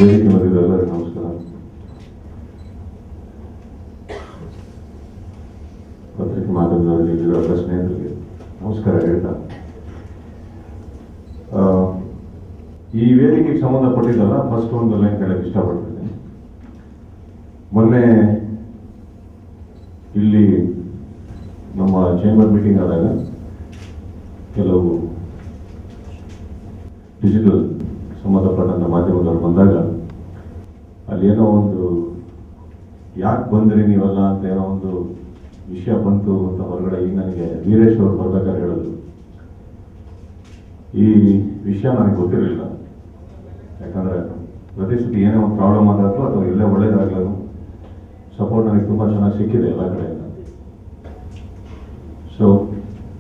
ವೇದಿಕೆ ಬಂದಿದ್ದೆಲ್ಲರಿಗೂ ನಮಸ್ಕಾರ. ಪತ್ರಿಕೆ ಮಾಧ್ಯಮದವರಿಗೆ, ಇಲ್ಲಿರುವ ಸ್ನೇಹಿತರಿಗೆ ನಮಸ್ಕಾರ ಹೇಳ್ತಾ, ಈ ವೇದಿಕೆಗೆ ಸಂಬಂಧಪಟ್ಟಿದ್ದಲ್ಲ ಫಸ್ಟ್ ಒಂದು ಲೈನ್ ಹೇಳಕ್ಕೆ ಇಷ್ಟಪಡ್ತೀನಿ. ಮೊನ್ನೆ ಇಲ್ಲಿ ನಮ್ಮ ಚೇಂಬರ್ ಮೀಟಿಂಗ್ ಆದಾಗ ಕೆಲವು ಡಿಜಿಟಲ್ ಸಂಬಂಧಪಟ್ಟಂಥ ಮಾಧ್ಯಮದವರು ಬಂದಾಗ ಅಲ್ಲಿ ಏನೋ ಒಂದು ಯಾಕೆ ಬಂದ್ರಿ ನೀವೆಲ್ಲ ಅಂತ ಏನೋ ಒಂದು ವಿಷಯ ಬಂತು ಅಂತ ಹೊರಗಡೆ ಈಗ ನನಗೆ ವೀರೇಶ್ ಅವರು ಬರ್ಬೇಕಾದ್ರೆ ಹೇಳಿದ್ರು. ಈ ವಿಷಯ ನನಗೆ ಗೊತ್ತಿರಲಿಲ್ಲ. ಯಾಕಂದರೆ ಪ್ರತಿ ಸತಿ ಏನೇ ಒಂದು ಪ್ರಾಬ್ಲಮ್ ಆದಾಗಲೂ ಅಥವಾ ಎಲ್ಲೇ ಒಳ್ಳೇದಾಗಲೂ ಸಪೋರ್ಟ್ ನನಗೆ ತುಂಬ ಚೆನ್ನಾಗಿ ಸಿಕ್ಕಿದೆ ಎಲ್ಲ ಕಡೆಯಿಂದ. ಸೊ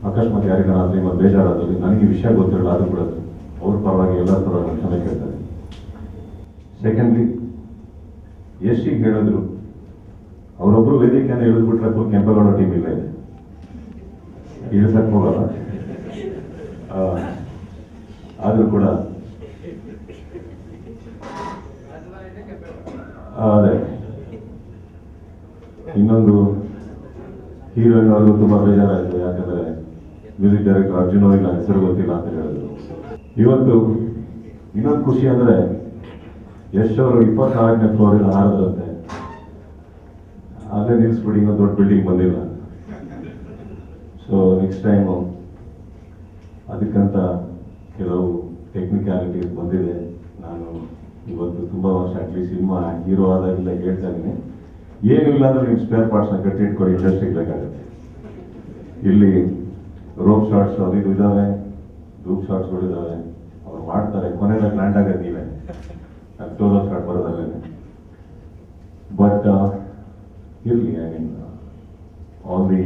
ಅಕಸ್ಮಾತ್ ಯಾರಿಗಾದ್ರೆ ನಿಮ್ಮ ಬೇಜಾರಾದಲ್ಲಿ ನನಗೆ ವಿಷಯ ಗೊತ್ತಿರಲ್ಲ, ಅದು ಬಿಡೋದು ಅವ್ರ ಪರವಾಗಿ ಎಲ್ಲರ ಪರವಾಗಿ ಕ್ಷಮೆ ಕೇಳ್ತಾರೆ. ಸೆಕೆಂಡ್ಲಿ ಎಷ್ಟಿಗೆ ಹೇಳಿದ್ರು ಅವರೊಬ್ಬರು ವೇದಿಕೆಯನ್ನು ಇಳಿದ್ಬಿಟ್ರೆ ಫುಲ್ ಕೆಂಪೇಗೌಡ ಟೀಮ್ ಇಲ್ಲ ಇದೆ, ಇಳಿಸಕ್ಕೆ ಹೋಗಲ್ಲ. ಆದರೂ ಕೂಡ ಅದೇ ಇನ್ನೊಂದು ಹೀರೋಯಿನ್ ಅವ್ರಿಗೂ ತುಂಬ ಬೇಜಾರಾಯಿತು. ಯಾಕಂದರೆ ಮ್ಯೂಸಿಕ್ ಡೈರೆಕ್ಟರ್ ಅರ್ಜುನ್ ಅವ್ರಿಗೆ ನನ್ನ ಹೆಸರು ಗೊತ್ತಿಲ್ಲ ಅಂತ ಹೇಳಿದ್ರು. ಇವತ್ತು ಇನ್ನೊಂದು ಖುಷಿ ಅಂದರೆ ಯಶ್ ಅವರು 24ನೇ ಫ್ಲೋರಿಂದ ಹಾರದ್ರಂತೆ. ಅಲ್ಲೇ ನಿಲ್ಲಿಸ್ಬಿಡಿ, ಇನ್ನೊಂದು ದೊಡ್ಡ ಬಿಲ್ಡಿಂಗ್ ಬಂದಿಲ್ಲ. ಸೊ ನೆಕ್ಸ್ಟ್ ಟೈಮು ಅದಕ್ಕಂತ ಕೆಲವು ಟೆಕ್ನಿಕ್ಯಾಲಿಟೀಸ್ ಬಂದಿದೆ. ನಾನು ಇವತ್ತು ತುಂಬ ವರ್ಷ ಅಟ್ಲೀಸ್ಟ್ ಸಿನಿಮಾ ಹೀರೋ ಆದಾಗಿಲ್ಲ ಹೇಳ್ತಾ ಇದ್ದೀನಿ, ಏನಿಲ್ಲ ಅಂದ್ರೆ ನೀವು ಸ್ಪೇರ್ ಪಾರ್ಟ್ಸ್ನ ಕಟ್ಟಿ ಇಟ್ಕೊಂಡು ಇಂಡಸ್ಟ್ರಿಗೆ ಬೇಕಾಗುತ್ತೆ. ಇಲ್ಲಿ ರೋಪ್ ಶಾರ್ಟ್ಸ್ ಅದು ಇದು ಇದ್ದಾವೆ, ಗ್ರೂಪ್ ಶಾರ್ಟ್ಸ್ಗಳಿದ್ದಾವೆ, ಅವ್ರು ಮಾಡ್ತಾರೆ. ಕೊನೆಯಲ್ಲಿ ಲ್ಯಾಂಡ್ ಆಗೋದು ನೀವೇ, ಕ್ಲೋಸರ್ ಶಾರ್ಟ್ ಬರೋದಲ್ಲೇ. ಬಟ್ ಇರಲಿ, ಐ ಮೀನ್ ಆಲ್ ದಿ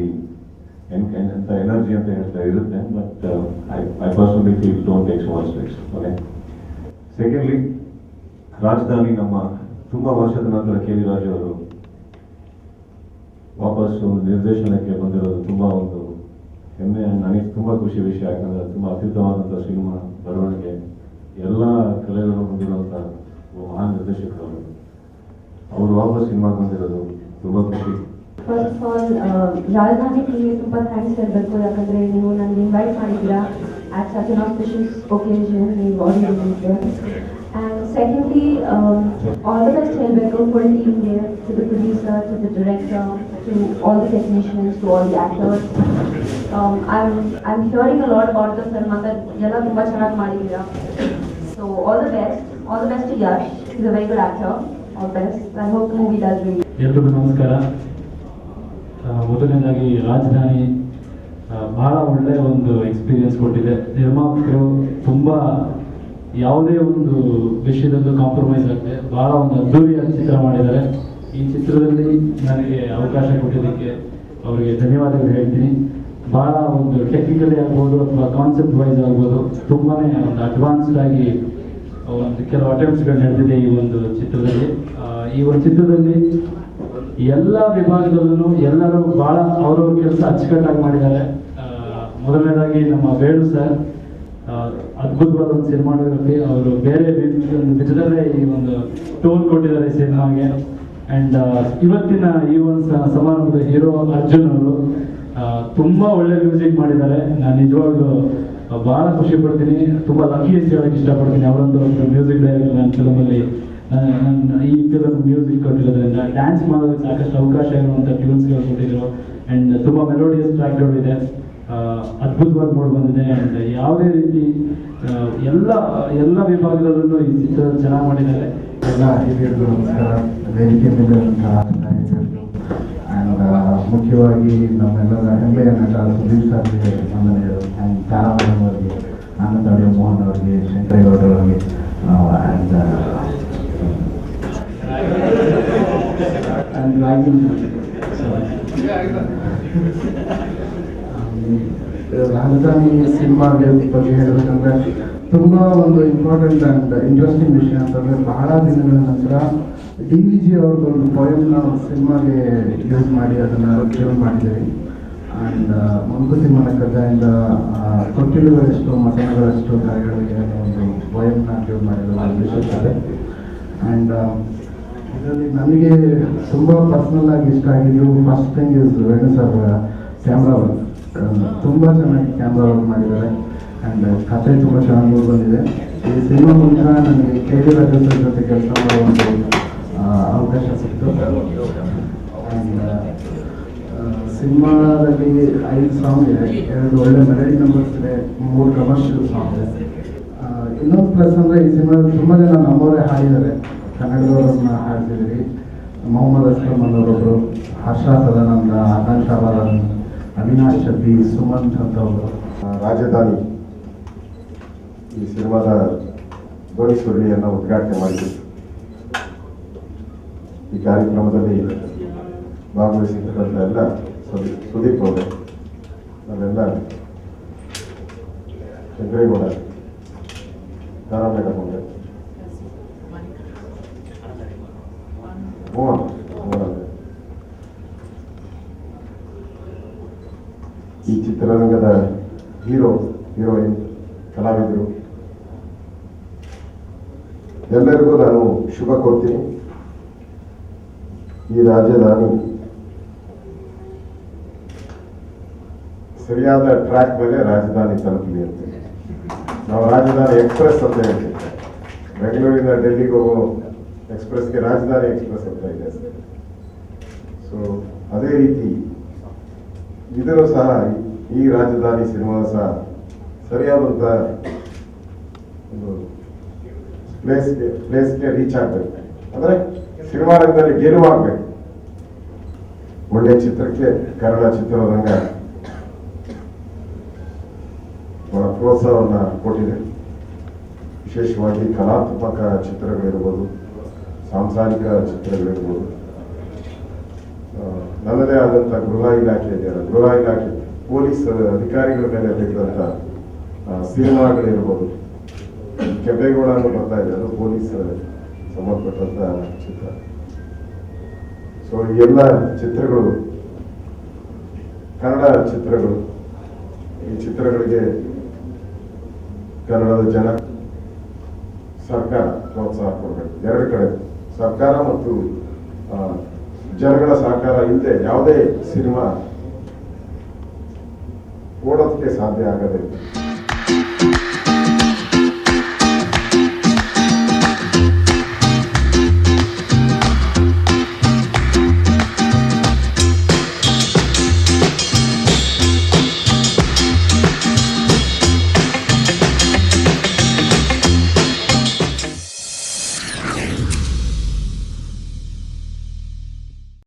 ಎಂತ ಎನರ್ಜಿ ಅಂತ ಹೇಳ್ತಾ ಇರುತ್ತೆ. But I personally feel don't take so much risk. Okay. Secondly, ರಾಜಧಾನಿ ನಮ್ಮ ತುಂಬ ವರ್ಷದ ನಂತರ ಕೆ ವಿ ರಾಜು ಅವರು ವಾಪಸ್ಸು ನಿರ್ದೇಶನಕ್ಕೆ ಬಂದಿರೋದು ತುಂಬ ಒಂದು ಹೆಮ್ಮೆ, ನನಗೆ ತುಂಬ ಖುಷಿ ವಿಷಯ. ಯಾಕಂದರೆ ತುಂಬ ಅತ್ಯುತ್ತಮವಾದಂಥ ಸಿನಿಮಾ ಬರವಣಿಗೆ ಎಲ್ಲ ಕಲೆಗಳು ಹೊಂದಿರುವಂಥ ಮಹಾನ್ ನಿರ್ದೇಶಕರು ಅವರು ವಾಪಸ್ ಸಿನಿಮಾಗೆ ಬಂದಿರೋದು ತುಂಬ ಖುಷಿ. ಫಸ್ಟ್ ಆಫ್ ಆಲ್ ರಾಜಧಾನಿ ಟೀಮ್ಗೆ ತುಂಬ ಥ್ಯಾಂಕ್ಸ್ ಹೇಳಬೇಕು. ಯಾಕಂದರೆ ನೀವು ನನಗೆ ಇನ್ವೈಟ್ ಮಾಡಿದ್ದೀರಾ at such an auspicious occasion, ನೀವು ಆಡಿಯನ್ಸ್ಗೆ. And secondly all the best ಹೇಳಬೇಕು ಫುಲ್ ಟೀಮ್ಗೆ, to the producer, to the director, to all the technicians, to all the actors. I'm hearing a lot about the film that ಎಲ್ಲ ತುಂಬ ಚೆನ್ನಾಗಿ ಮಾಡಿದ್ದೀರಾ. So all the best to Yash. He's a very good actor. All the best. I hope the movie does really. ಎಲ್ರಿಗೂ ನಮಸ್ಕಾರ. ಮೊದಲನೇದಾಗಿ ರಾಜಧಾನಿ ಬಹಳ ಒಳ್ಳೆಯ ಒಂದು ಎಕ್ಸ್ಪೀರಿಯನ್ಸ್ ಕೊಟ್ಟಿದೆ. ನಿರ್ಮಾಪಕರು ತುಂಬ ಯಾವುದೇ ಒಂದು ವಿಷಯದಲ್ಲೂ ಕಾಂಪ್ರಮೈಸ್ ಆಗದೆ ಬಹಳ ಒಂದು ಅದ್ಧೂರಿಯಾದ ಚಿತ್ರ ಮಾಡಿದ್ದಾರೆ. ಈ ಚಿತ್ರದಲ್ಲಿ ನನಗೆ ಅವಕಾಶ ಕೊಟ್ಟಿದ್ದಕ್ಕೆ ಅವರಿಗೆ ಧನ್ಯವಾದಗಳು ಹೇಳ್ತೀನಿ. ಭಾಳ ಒಂದು ಟೆಕ್ನಿಕಲಿ ಆಗ್ಬೋದು ಅಥವಾ ಕಾನ್ಸೆಪ್ಟ್ ವೈಸ್ ಆಗ್ಬೋದು ತುಂಬಾ ಒಂದು ಅಡ್ವಾನ್ಸ್ಡ್ ಆಗಿ ಒಂದು ಕೆಲವು ಅಟೆಂಪ್ಟ್ಸ್ಗಳು ನಡೆದಿದೆ ಈ ಒಂದು ಚಿತ್ರದಲ್ಲಿ. ಈ ಒಂದು ಚಿತ್ರದಲ್ಲಿ ಎಲ್ಲ ವಿಭಾಗದಲ್ಲೂ ಎಲ್ಲರೂ ಭಾಳ ಅವ್ರವ್ರ ಕೆಲಸ ಅಚ್ಚುಕಟ್ಟಾಗಿ ಮಾಡಿದ್ದಾರೆ. ಮೊದಲನೇದಾಗಿ ನಮ್ಮ ವೇಣು ಸರ್ ಅದ್ಭುತವಾದ ಒಂದು ಸಿನಿಮಾಗ್ರಫಿ, ಅವರು ಬೇರೆ ವಿಧದಲ್ಲೇ ಈ ಒಂದು ಟೋನ್ ಕೊಟ್ಟಿದ್ದಾರೆ ಸಿನಿಮಾಗೆ. ಆ್ಯಂಡ್ ಇವತ್ತಿನ ಈ ಒಂದು ಸಮಾರಂಭದ ಹೀರೋ ಅರ್ಜುನ್ ಅವರು ತುಂಬ ಒಳ್ಳೆ ಮ್ಯೂಸಿಕ್ ಮಾಡಿದ್ದಾರೆ. ನಾನು ನಿಜವಾಗ್ಲೂ ಭಾಳ ಖುಷಿ ಪಡ್ತೀನಿ, ತುಂಬ ಲಕ್ಕಿ ಅಂತ ಹೇಳಕ್ಕೆ ಇಷ್ಟಪಡ್ತೀನಿ. ಅವರೊಂದು ಮ್ಯೂಸಿಕ್ ಡೈರೆಕ್ಟರ್ ನನ್ನ ಫಿಲಮಲ್ಲಿ ನನ್ನ ಈ ಫಿಲಮ್ ಮ್ಯೂಸಿಕ್ ಕೊಟ್ಟಿರೋದ್ರಿಂದ ಡ್ಯಾನ್ಸ್ ಮಾಡೋದಕ್ಕೆ ಸಾಕಷ್ಟು ಅವಕಾಶ ಇರುವಂಥ ಟ್ಯೂನ್ಸ್ಗಳು ಕೊಟ್ಟಿದ್ರು. ಆ್ಯಂಡ್ ತುಂಬ ಮೆಲೋಡಿಯಸ್ ಟ್ರ್ಯಾಕ್ಗಳು ಇದೆ, ಅದ್ಭುತವಾಗಿ ಮೂಡಿ ಬಂದಿದೆ. ಆ್ಯಂಡ್ ಯಾವುದೇ ರೀತಿ ಎಲ್ಲ ವಿಭಾಗದಲ್ಲೂ ಈ ಚಿತ್ರ ಚೆನ್ನಾಗಿ ಮಾಡಿದ್ದಾರೆ. ಎಲ್ಲ ಹಿರಿಯರಿಗೂ ನಮಸ್ಕಾರ. ವೇದಿಕೆ ಮೇಲೆ ಆ್ಯಂಡ್ ಮುಖ್ಯವಾಗಿ ನಮ್ಮೆಲ್ಲರ ಹೆಮ್ಮೆಯ ನಟ ಸುದೀಪ್ ಸರ್ಗೆ ವಂದನೆಗಳು. ಆ್ಯಂಡ್ ತಾರಾ ಮೇಡಮ್ ಅವರಿಗೆ, ಆನಂದ್ ಅಡಿಯೋ ಮೋಹನ್ ಅವರಿಗೆ, ಶಂಕರೇಗೌಡರವರಿಗೆ ಆ್ಯಂಡ್ ರಾಜಧಾನಿ ಸಿನಿಮಾಗೆ ಬಗ್ಗೆ ಹೇಳಬೇಕಂದ್ರೆ ತುಂಬ ಒಂದು ಇಂಪಾರ್ಟೆಂಟ್ ಆ್ಯಂಡ್ ಇಂಟ್ರೆಸ್ಟಿಂಗ್ ವಿಷಯ ಅಂತಂದರೆ ಬಹಳ ದಿನಗಳ ನಂತರ DVG ಅವ್ರದ್ದೊಂದು ಪೊಯಮ್ನ ಸಿನಿಮಾಗೆ ಯೂಸ್ ಮಾಡಿ ಅದನ್ನು ಟ್ಯೂನ್ ಮಾಡಿದ್ದೀವಿ. ಆ್ಯಂಡ್ ಮಂಕುತಿಮ್ಮನ ಕಥೆಯಿಂದ ತೊಟ್ಟಿಲುಗಳೆಷ್ಟು ಮಸಣಗಳೆಷ್ಟು ಕರೆಗಳಿಗೆ ಒಂದು ಪೊಯಮ್ನ ಟ್ಯೂನ್ ಮಾಡಿರೋದು ವಿಶೇಷತೆ. ಆ್ಯಂಡ್ ಇದರಲ್ಲಿ ನನಗೆ ತುಂಬ ಪರ್ಸ್ನಲ್ ಆಗಿ ಇಷ್ಟ ಆಗಿದ್ದು first thing is Venu sir camera work. ತುಂಬ ಚೆನ್ನಾಗಿ ಕ್ಯಾಮ್ರಾ ವರ್ಕ್ ಮಾಡಿದ್ದಾರೆ ಆ್ಯಂಡ್ ಕಥೆ ತುಂಬ ಚೆನ್ನಾಗಿ ಮೂಡಿ ಬಂದಿದೆ. ಈ ಸಿನಿಮಾ ಮೂಲಕ ನನಗೆ ಕೆ ಡಿ ರಾಜು ಸರ್ ಜೊತೆ ಕೆಲಸ ಮಾಡೋ ಒಂದು ಅವಕಾಶ ಸಿಕ್ತು. ಆ್ಯಂಡ್ ಸಿನಿಮಾದಲ್ಲಿ 5 ಸಾಂಗ್ ಇದೆ, 2 ಒಳ್ಳೆ ಮೆಲಡಿ ನಂಬರ್ಸ್ ಇದೆ, 3 ಕಮರ್ಷಿಯಲ್ ಸಾಂಗ್ ಇದೆ. ಇನ್ನೊಂದು ಪ್ಲಸ್ ಅಂದರೆ ಈ ಸಿನಿಮಾದಲ್ಲಿ ತುಂಬ ಜನ ನಮ್ಮವರೇ ಹಾಡಿದ್ದಾರೆ, ಕನ್ನಡದವರನ್ನ ಹಾಡ್ತಿದ್ದೀವಿ. ಮೊಹಮ್ಮದ್ ಅಸ್ಲಂ ಅನ್ನೋರೊಬ್ಬರು, ಹರ್ಷ ಸದಾನಂದ, ಆಕಾಂಕ್ಷ ಬಾಲನ್, ಅವಿನಾಶ್ ಶಬ್ಬಿ, ಸುಮಂತ್ ಅಂತವರು. ರಾಜಧಾನಿ ಈ ಸಿನಿಮಾದ ಧ್ವನಿ ಸುರುಳಿಯನ್ನು ಉದ್ಘಾಟನೆ ಮಾಡಿದ್ವಿ. ಈ ಕಾರ್ಯಕ್ರಮದಲ್ಲಿ ಭಾಗವಹಿಸಿರ್ತಕ್ಕಂಥ ಎಲ್ಲ ಸುದೀಪ್ ಅವರು, ನಾವೆಲ್ಲ ಶಂಕರೇಗೌಡ, ತಾರಾ ಮೇಡಮ್ ಅವರೇ, ಮೋಹನ್ ಈ ಚಿತ್ರರಂಗದ ಹೀರೋಯಿನ್, ಕಲಾವಿದರು ಎಲ್ಲರಿಗೂ ನಾನು ಶುಭ ಕೋರ್ತೀನಿ. ಈ ರಾಜಧಾನಿ ಸರಿಯಾದ ಟ್ರ್ಯಾಕ್ ಮೇಲೆ ರಾಜಧಾನಿ ತಲುಪಲಿ ಅಂತ ನಾವು ರಾಜಧಾನಿ ಎಕ್ಸ್ಪ್ರೆಸ್ ಅಂತ ಹೇಳ್ತೀವಿ. ಬೆಂಗಳೂರಿನ ಡೆಲ್ಲಿಗೆ ಹೋಗೋ ಎಕ್ಸ್ಪ್ರೆಸ್ಗೆ ರಾಜಧಾನಿ ಎಕ್ಸ್ಪ್ರೆಸ್ ಅಂತ ಇದೆ. ಸೊ ಅದೇ ರೀತಿ ಇದನ್ನು ಸಹ ಈ ರಾಜಧಾನಿ ಸಿನಿಮಾ ಸಹ ಸರಿಯಾದಂಥ ಒಂದು ಪ್ಲೇಸ್ಗೆ ರೀಚ್ ಆಗಬೇಕು. ಅಂದರೆ ಸಿನಿಮಾ ರಂಗದಲ್ಲಿ ಗೆಲುವಾಗಬೇಕು. ಒಳ್ಳೆಯ ಚಿತ್ರಕ್ಕೆ ಕನ್ನಡ ಚಿತ್ರರಂಗ ಬಹಳ ಪ್ರೋತ್ಸಾಹವನ್ನು ಕೊಟ್ಟಿದೆ. ವಿಶೇಷವಾಗಿ ಕಲಾತ್ಮಕ ಚಿತ್ರಗಳಿರ್ಬೋದು, ಸಾಂಸಾರಿಕ ಚಿತ್ರಗಳಿರ್ಬೋದು. ನನ್ನದೇ ಆದಂಥ ಗೃಹ ಇಲಾಖೆ ಇದೆಯಲ್ಲ, ಗೃಹ ಇಲಾಖೆ ಪೊಲೀಸ್ ಅಧಿಕಾರಿಗಳ ಮೇಲೆ ತೆಗೆದಂಥ ಸಿನಿಮಾಗಳಿರ್ಬೋದು. ಕೆಂಪೇಗೌಡ ಅಂತ ಬರ್ತಾ ಇದೆ, ಅದು ಪೊಲೀಸ್ ಸಂಬಂಧಪಟ್ಟಂಥ ಚಿತ್ರ. ಸೊ ಈ ಎಲ್ಲ ಚಿತ್ರಗಳು ಕನ್ನಡ ಚಿತ್ರಗಳು. ಈ ಚಿತ್ರಗಳಿಗೆ ಕನ್ನಡದ ಜನ, ಸರ್ಕಾರ ಪ್ರೋತ್ಸಾಹ ಕೊಡಬೇಕು. 2 ಕಡೆ ಸರ್ಕಾರ ಮತ್ತು ಜನಗಳ ಸಹಕಾರ ಇಲ್ಲದೆ ಯಾವುದೇ ಸಿನಿಮಾ ಓಡೋದಕ್ಕೆ ಸಾಧ್ಯ ಆಗಬೇಕು.